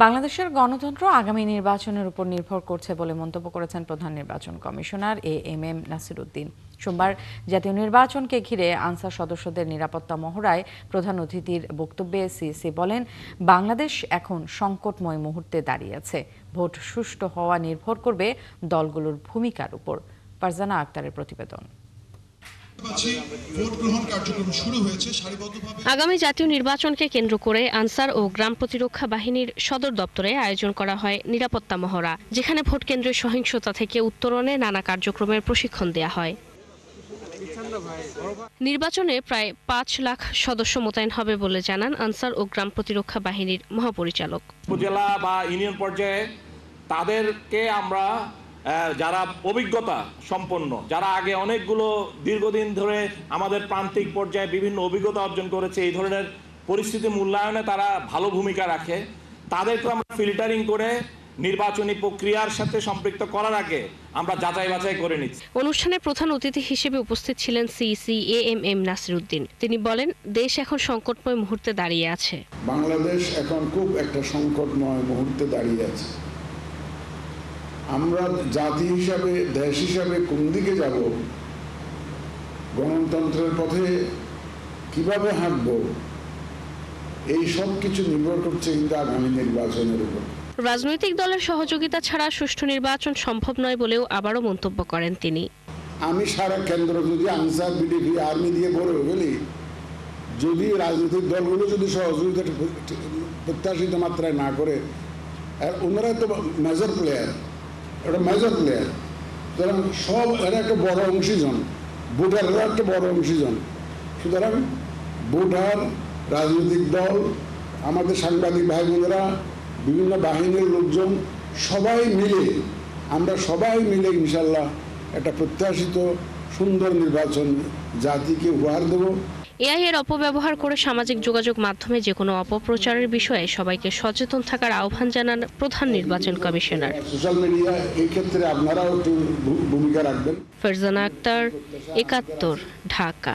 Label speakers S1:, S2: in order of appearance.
S1: বাংলাদেশের গণতন্ত্র আগামী নির্বাচনের উপর নির্ভর করছে বলে মন্তব্য করেছেন প্রধান নির্বাচন কমিশনার এএমএম নাসির উদ্দিন। সোমবার জাতীয় নির্বাচনকে ঘিরে আনসার সদস্যদের নিরাপত্তা মহড়ায় প্রধান অতিথির বক্তব্যে সিইসি বলেন, বাংলাদেশ এখন সংকটময় মুহূর্তে দাঁড়িয়ে আছে। ভোট সুষ্ঠু হওয়া নির্ভর করবে দলগুলোর ভূমিকার উপর। ফারজানা আক্তারের প্রতিবেদন।
S2: আগামী জাতীয় নির্বাচনকে কেন্দ্র করে আনসার ও গ্রাম প্রতিরক্ষা বাহিনীর সদর দপ্তরে আয়োজন করা হয় নিরাপত্তা মহড়া, যেখানে ভোট কেন্দ্রের সহিংসতা থেকে উত্তরণে নানা কার্যক্রমের প্রশিক্ষণ দেয়া হয়। নির্বাচনে প্রায় ৫ লাখ সদস্য মোতায়েন হবে বলে জানান আনসার ও গ্রাম প্রতিরক্ষা বাহিনীর মহাপরিচালক।
S3: উপজেলা বা ইউনিয়ন পর্যায়ে তাদেরকে আমরা যারা অভিজ্ঞতা সম্পন্ন, যারা আগে অনেকগুলো দীর্ঘদিন ধরে আমাদের প্রান্তিক পর্যায়ে বিভিন্ন অভিজ্ঞতা অর্জন করেছে, এই ধরনের পরিস্থিতি মূল্যায়নে তারা ভালো ভূমিকা রাখে, তাদেরকে আমরা ফিল্টারিং করে নির্বাচনী প্রক্রিয়ার সাথে সম্পৃক্ত করার আগে আমরা যাচাই বাছাই করে নিচ্ছি।
S2: অনুষ্ঠানে প্রধান অতিথি হিসেবে উপস্থিত ছিলেন সিইসি এএমএম নাসির উদ্দিন। তিনি বলেন, দেশ এখন সংকটময় মুহূর্তে দাঁড়িয়ে আছে।
S4: বাংলাদেশ এখন খুব একটা সংকটময় মুহূর্তে দাঁড়িয়ে আছে। আমরা জাতি হিসাবে, দেশ হিসাবে কোন দিকে যাব, গণতন্ত্রের পথে কিভাবে হাঁটব, এই সব কিছু নির্ভর করছে কিন্তু আগামী নির্বাচনের উপর।
S2: রাজনৈতিক দলের সহযোগিতা ছাড়া সুষ্ঠু নির্বাচন সম্ভব নয় বলেও আবারও মন্তব্য করেন তিনি।
S4: আমি সারা কেন্দ্র যদি আনসার, বিডিপি, আর্মি দিয়ে ভরে ফেলি, যদি রাজনৈতিক দলগুলো যদি সহযোগিতা প্রত্যাশিত মাত্রায় না করে, ওনারা তো মেজর প্লেয়ার, একটা মেজর প্লেয়ার, সুতরাং সব এরা একটা বড় অংশীজন, ভোটাররা একটা বড় অংশীজন। সুতরাং ভোটার, রাজনৈতিক দল, আমাদের সাংবাদিক ভাই বোনেরা, বিভিন্ন বাহিনীর লোকজন, আমরা সবাই মিলে ইনশাল্লাহ একটা প্রত্যাশিত সুন্দর নির্বাচন জাতিকে উপহার দেব।
S2: এআই এর অপব্যবহার করে সামাজিক যোগাযোগ মাধ্যমে যে কোনো অপপ্রচারের বিষয়ে সবাইকে সচেতন থাকার আহ্বান জানান প্রধান নির্বাচন কমিশনার।
S4: সোশ্যাল মিডিয়া এই ক্ষেত্রে আপনারাও একটু ভূমিকা রাখবেন।
S2: ফারজানা আক্তার, ৭১, ঢাকা।